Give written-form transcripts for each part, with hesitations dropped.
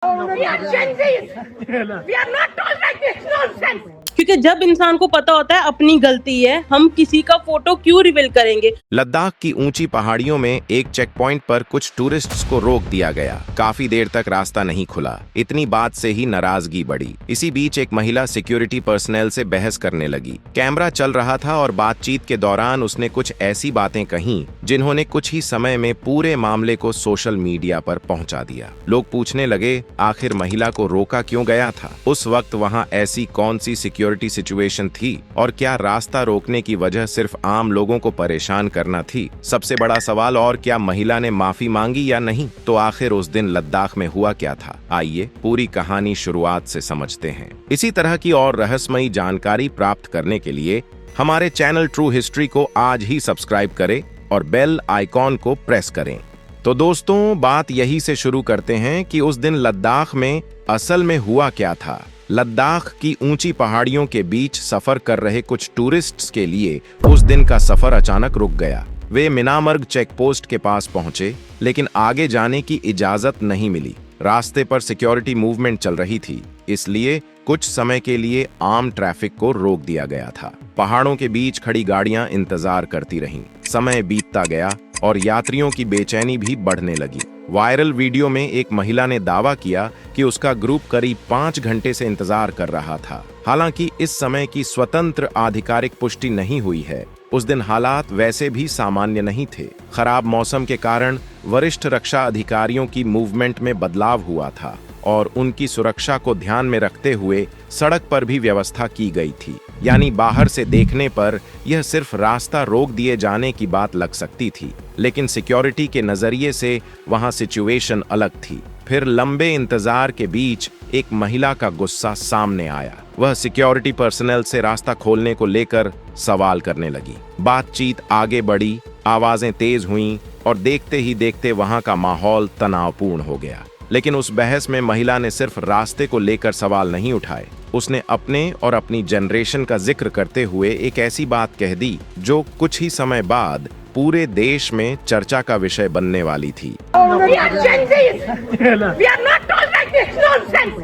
We are Gen Zs. We are not told like this nonsense. क्योंकि जब इंसान को पता होता है अपनी गलती है, हम किसी का फोटो क्यों रिवील करेंगे। लद्दाख की ऊंची पहाड़ियों में एक चेक पॉइंट पर कुछ टूरिस्ट्स को रोक दिया गया। काफी देर तक रास्ता नहीं खुला। इतनी बात से ही नाराजगी बढ़ी। इसी बीच एक महिला सिक्योरिटी पर्सनल से बहस करने लगी। कैमरा चल रहा था और बातचीत के दौरान उसने कुछ ऐसी बातें कहीं जिन्होंने कुछ ही समय में पूरे मामले को सोशल मीडिया पर पहुंचा दिया। लोग पूछने लगे, आखिर महिला को रोका क्यों गया था? उस वक्त वहां ऐसी कौन सी सिक्योरिटी सिचुएशन थी और क्या रास्ता रोकने की वजह सिर्फ आम लोगों को परेशान करना थी? सबसे बड़ा सवाल, और क्या महिला ने माफी मांगी या नहीं? तो आखिर उस दिन लद्दाख में हुआ क्या था? आइए पूरी कहानी शुरुआत से समझते हैं। इसी तरह की और रहस्यमयी जानकारी प्राप्त करने के लिए हमारे चैनल ट्रू हिस्ट्री को आज ही सब्सक्राइब करें और बेल आइकॉन को प्रेस करें। तो दोस्तों, बात यही से शुरू करते हैं कि उस दिन लद्दाख में असल में हुआ क्या था। लद्दाख की ऊंची पहाड़ियों के बीच सफर कर रहे कुछ टूरिस्ट्स के लिए उस दिन का सफर अचानक रुक गया। वे मिनामर्ग चेक पोस्ट के पास पहुंचे, लेकिन आगे जाने की इजाजत नहीं मिली। रास्ते पर सिक्योरिटी मूवमेंट चल रही थी, इसलिए कुछ समय के लिए आम ट्रैफिक को रोक दिया गया था। पहाड़ों के बीच खड़ी गाड़ियां इंतजार करती रहीं। समय बीतता गया और यात्रियों की बेचैनी भी बढ़ने लगी। वायरल वीडियो में एक महिला ने दावा किया कि उसका ग्रुप करीब 5 घंटे से इंतजार कर रहा था। हालांकि इस समय की स्वतंत्र आधिकारिक पुष्टि नहीं हुई है। उस दिन हालात वैसे भी सामान्य नहीं थे। खराब मौसम के कारण वरिष्ठ रक्षा अधिकारियों की मूवमेंट में बदलाव हुआ था और उनकी सुरक्षा को ध्यान में रखते हुए सड़क पर भी व्यवस्था की गई थी। यानी बाहर से देखने पर यह सिर्फ रास्ता रोक दिए जाने की बात लग सकती थी, लेकिन सिक्योरिटी के नजरिए से वहां सिचुएशन अलग थी। फिर लंबे इंतजार के बीच एक महिला का गुस्सा सामने आया। वह सिक्योरिटी पर्सनल से रास्ता खोलने को लेकर सवाल करने लगी। बातचीत आगे बढ़ी, आवाजें तेज हुईं और देखते ही देखते वहां का माहौल तनावपूर्ण हो गया। लेकिन उस बहस में महिला ने सिर्फ रास्ते को लेकर सवाल नहीं उठाए, उसने अपने और अपनी जनरेशन का जिक्र करते हुए एक ऐसी बात कह दी जो कुछ ही समय बाद पूरे देश में चर्चा का विषय बनने वाली थी। We are Gen Zs. We are not told like this nonsense.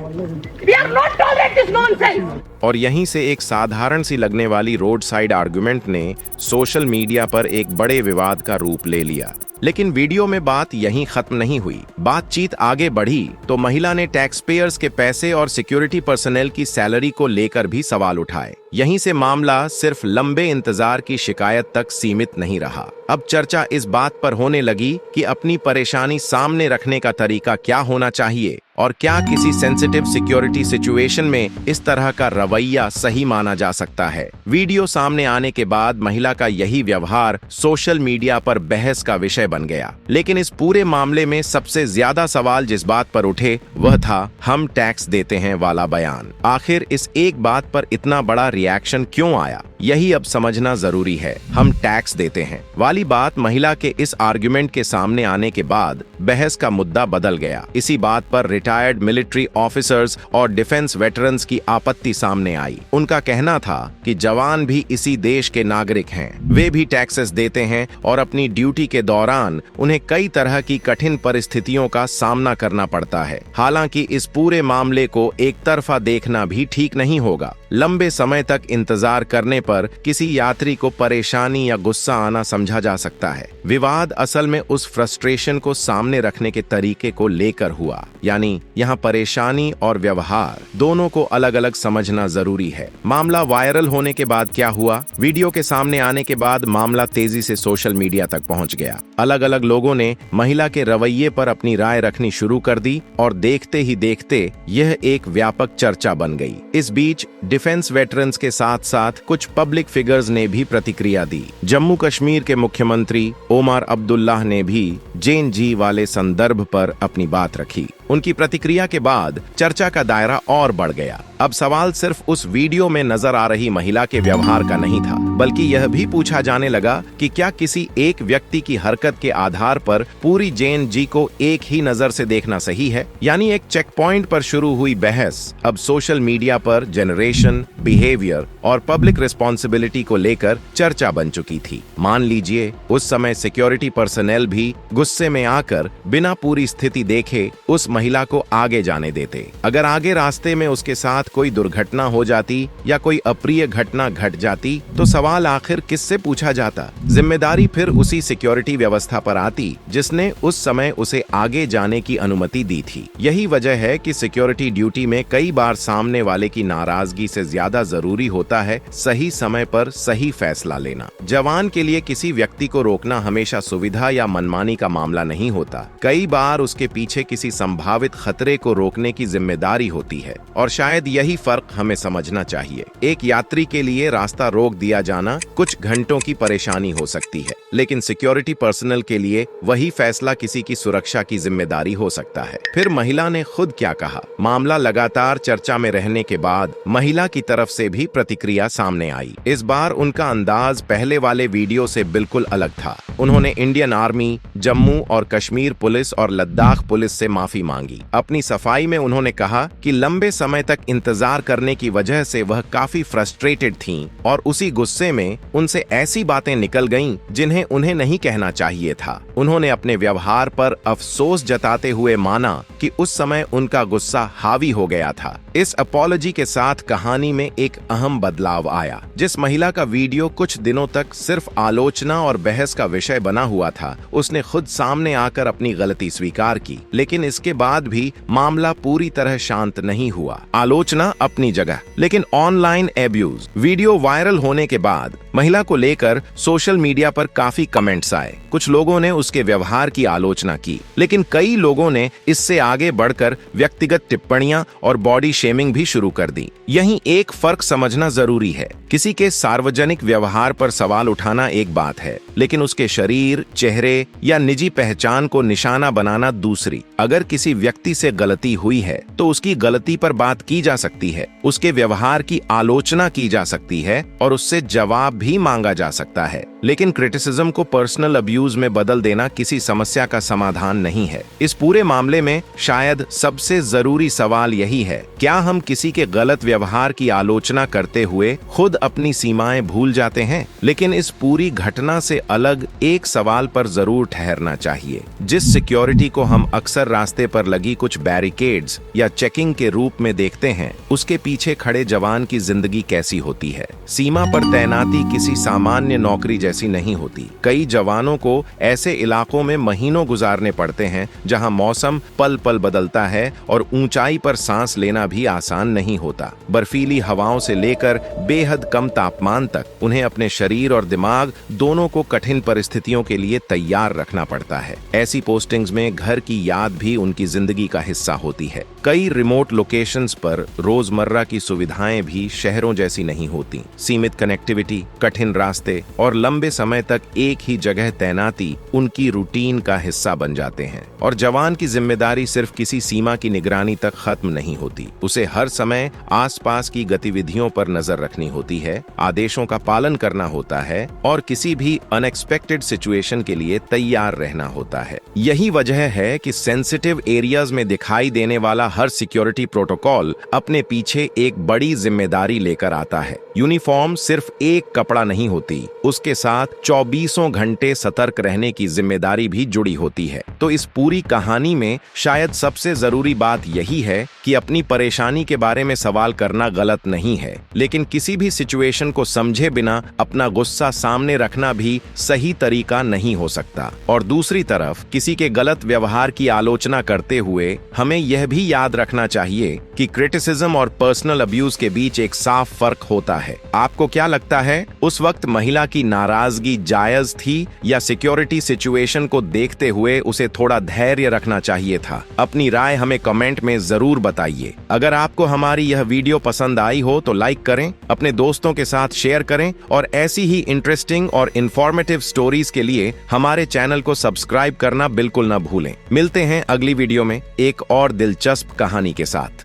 We are not told like this nonsense. और यहीं से एक साधारण सी लगने वाली रोड साइड आर्गुमेंट ने सोशल मीडिया पर एक बड़े विवाद का रूप ले लिया। लेकिन वीडियो में बात यहीं खत्म नहीं हुई। बातचीत आगे बढ़ी तो महिला ने टैक्स पेयर्स के पैसे और सिक्योरिटी पर्सनल की सैलरी को लेकर भी सवाल उठाए। यहीं से मामला सिर्फ लंबे इंतजार की शिकायत तक सीमित नहीं रहा। अब चर्चा इस बात पर होने लगी कि अपनी परेशानी सामने रखने का तरीका क्या होना चाहिए और क्या किसी सेंसिटिव सिक्योरिटी सिचुएशन में इस तरह का रवैया सही माना जा सकता है। वीडियो सामने आने के बाद महिला का यही व्यवहार सोशल मीडिया पर बहस का विषय बन गया। लेकिन इस पूरे मामले में सबसे ज्यादा सवाल जिस बात पर उठे वह था हम टैक्स देते हैं वाला बयान। आखिर इस एक बात पर इतना बड़ा रिएक्शन क्यों आया, यही अब समझना जरूरी है। हम टैक्स देते हैं वाली बात महिला के इस आर्गुमेंट के सामने आने के बाद बहस का मुद्दा बदल गया। इसी बात पर रिटायर्ड मिलिट्री ऑफिसर्स और डिफेंस वेटरन्स की आपत्ति सामने आई। उनका कहना था कि जवान भी इसी देश के नागरिक हैं, वे भी टैक्सेस देते हैं और अपनी ड्यूटी के दौरान उन्हें कई तरह की कठिन परिस्थितियों का सामना करना पड़ता है। हालांकि इस पूरे मामले को एक तरफा देखना भी ठीक नहीं होगा। लंबे समय तक इंतजार करने पर किसी यात्री को परेशानी या गुस्सा आना समझा जा सकता है। विवाद असल में उस फ्रस्ट्रेशन को सामने रखने के तरीके को लेकर हुआ। यानी यहाँ परेशानी और व्यवहार दोनों को अलग अलग समझना जरूरी है। मामला वायरल होने के बाद क्या हुआ? वीडियो के सामने आने के बाद मामला तेजी से सोशल मीडिया तक पहुंच गया। अलग अलग लोगों ने महिला के रवैये पर अपनी राय रखनी शुरू कर दी और देखते ही देखते यह एक व्यापक चर्चा बन गई। इस बीच डिफेंस वेटरन्स के साथ साथ कुछ पब्लिक फिगर्स ने भी प्रतिक्रिया दी। जम्मू कश्मीर के मुख्यमंत्री ओमर अब्दुल्लाह ने भी जेन जी वाले संदर्भ पर अपनी बात रखी। उनकी प्रतिक्रिया के बाद चर्चा का दायरा और बढ़ गया। अब सवाल सिर्फ उस वीडियो में नजर आ रही महिला के व्यवहार का नहीं था, बल्कि यह भी पूछा जाने लगा कि क्या किसी एक व्यक्ति की हरकत हरकत के आधार पर पूरी जैन जी को एक ही नजर से देखना सही है? यानी एक चेक पॉइंट पर शुरू हुई बहस अब सोशल मीडिया पर जनरेशन, बिहेवियर और पब्लिक रिस्पॉन्सिबिलिटी को लेकर चर्चा बन चुकी थी। मान लीजिए उस समय सिक्योरिटी पर्सनल भी गुस्से में आकर बिना पूरी स्थिति देखे उस महिला को आगे जाने देते। अगर आगे रास्ते में उसके साथ कोई दुर्घटना हो जाती या कोई अप्रिय घटना घट जाती तो सवाल आखिर किससे पूछा जाता? जिम्मेदारी फिर उसी सिक्योरिटी व्यवस्था पर आती जिसने उस समय उसे आगे जाने की अनुमति दी थी। यही वजह है कि सिक्योरिटी ड्यूटी में कई बार सामने वाले की नाराजगी से ज्यादा जरूरी होता है सही समय पर सही फैसला लेना। जवान के लिए किसी व्यक्ति को रोकना हमेशा सुविधा या मनमानी का मामला नहीं होता। कई बार उसके पीछे किसी संभावित खतरे को रोकने की जिम्मेदारी होती है और शायद यही फर्क हमें समझना चाहिए। एक यात्री के लिए रास्ता रोक दिया जाना कुछ घंटों की परेशानी हो सकती है, लेकिन सिक्योरिटी पर्सनल के लिए वही फैसला किसी की सुरक्षा की जिम्मेदारी हो सकता है। फिर महिला ने खुद क्या कहा? मामला लगातार चर्चा में रहने के बाद महिला की तरफ से भी प्रतिक्रिया सामने आई। इस बार उनका अंदाज पहले वाले वीडियो से बिल्कुल अलग था। उन्होंने इंडियन आर्मी, जम्मू और कश्मीर पुलिस और लद्दाख पुलिस से माफी मांगी। अपनी सफाई में उन्होंने कहा कि लंबे समय तक इंतजार करने की वजह से वह काफी फ्रस्ट्रेटेड थीं और उसी गुस्से में उनसे ऐसी बातें निकल गईं जिन्हें उन्हें नहीं कहना चाहिए था। उन्होंने अपने व्यवहार पर अफसोस जताते हुए माना कि उस समय उनका गुस्सा हावी हो गया था। इस अपॉलॉजी के साथ कहानी में एक अहम बदलाव आया। जिस महिला का वीडियो कुछ दिनों तक सिर्फ आलोचना और बहस का विषय बना हुआ था, उसने खुद सामने आकर अपनी गलती स्वीकार की। लेकिन इसके बाद भी मामला पूरी तरह शांत नहीं हुआ। आलोचना अपनी जगह, लेकिन ऑनलाइन एब्यूज। वीडियो वायरल होने के बाद महिला को लेकर सोशल मीडिया पर काफी कमेंट्स आए। कुछ लोगों ने उसके व्यवहार की आलोचना की, लेकिन कई लोगों ने इससे आगे बढ़कर व्यक्तिगत टिप्पणियां और बॉडी शेमिंग भी शुरू कर दी। यहीं एक फर्क समझना जरूरी है। किसी के सार्वजनिक व्यवहार पर सवाल उठाना एक बात है, लेकिन उसके शरीर, चेहरे या निजी पहचान को निशाना बनाना दूसरी। अगर किसी व्यक्ति से गलती हुई है तो उसकी गलती पर बात की जा सकती है, उसके व्यवहार की आलोचना की जा सकती है और उससे जवाब भी मांगा जा सकता है। लेकिन क्रिटिसिज्म को पर्सनल अब्यूज में बदल देना किसी समस्या का समाधान नहीं है। इस पूरे मामले में शायद सबसे जरूरी सवाल यही है, क्या हम किसी के गलत व्यवहार की आलोचना करते हुए खुद अपनी सीमाएं भूल जाते हैं? लेकिन इस पूरी घटना से अलग एक सवाल पर जरूर ठहरना चाहिए। जिस सिक्योरिटी को हम अक्सर रास्ते पर लगी कुछ बैरिकेड्स या चेकिंग के रूप में देखते हैं, उसके पीछे खड़े जवान की जिंदगी कैसी होती है? सीमा पर तैनाती किसी सामान्य नौकरी जैसी नहीं होती। कई जवानों को ऐसे इलाकों में महीनों गुजारने पड़ते हैं जहां मौसम पल पल बदलता है और ऊंचाई पर सांस लेना भी आसान नहीं होता। बर्फीली हवाओं से लेकर बेहद कम तापमान तक उन्हें अपने शरीर और दिमाग दोनों को कठिन परिस्थितियों के लिए तैयार रखना पड़ता है। ऐसी पोस्टिंग्स में घर की याद भी उनकी जिंदगी का हिस्सा होती है। कई रिमोट लोकेशंस पर रोजमर्रा की सुविधाएं भी शहरों जैसी नहीं होती। सीमित कनेक्टिविटी, कठिन रास्ते और लंबे समय तक एक ही जगह तैनाती उनकी रूटीन का हिस्सा बन जाते हैं। और जवान की जिम्मेदारी सिर्फ किसी सीमा की निगरानी तक खत्म नहीं होती। उसे हर समय आसपास की गतिविधियों पर नजर रखनी होती है, आदेशों का पालन करना होता है और किसी भी अनएक्सपेक्टेड सिचुएशन के लिए तैयार रहना होता है। यही वजह है कि सेंसिटिव एरियाज में दिखाई देने वाला हर सिक्योरिटी प्रोटोकॉल अपने पीछे एक बड़ी जिम्मेदारी लेकर आता है। यूनिफॉर्म सिर्फ एक कपड़ा नहीं होती, उसके साथ 24 घंटे सतर्क रहने की जिम्मेदारी भी जुड़ी होती है। तो इस पूरी कहानी में शायद सबसे जरूरी बात यही है कि अपनी परेशानी के बारे में सवाल करना गलत नहीं है, लेकिन किसी भी सिचुएशन को समझे बिना अपना गुस्सा सामने रखना भी सही तरीका नहीं हो सकता। और दूसरी तरफ किसी के गलत व्यवहार की आलोचना करते हुए हमें यह भी याद रखना चाहिए कि क्रिटिसिज्म और पर्सनल अब्यूज के बीच एक साफ फर्क होता है। आपको क्या लगता है, उस वक्त महिला की नाराजगी जायज थी या सिक्योरिटी सिचुएशन को देखते हुए उसे थोड़ा धैर्य रखना चाहिए था? अपनी राय हमें कमेंट में जरूर बताइए। अगर आपको हमारी यह वीडियो पसंद आई हो तो लाइक करें, अपने दोस्तों के साथ शेयर करें और ऐसी ही इंटरेस्टिंग और इंफॉर्मेटिव स्टोरीज के लिए हमारे चैनल को सब्सक्राइब करना बिल्कुल न भूलें। मिलते हैं अगली वीडियो में एक और दिलचस्प कहानी के साथ।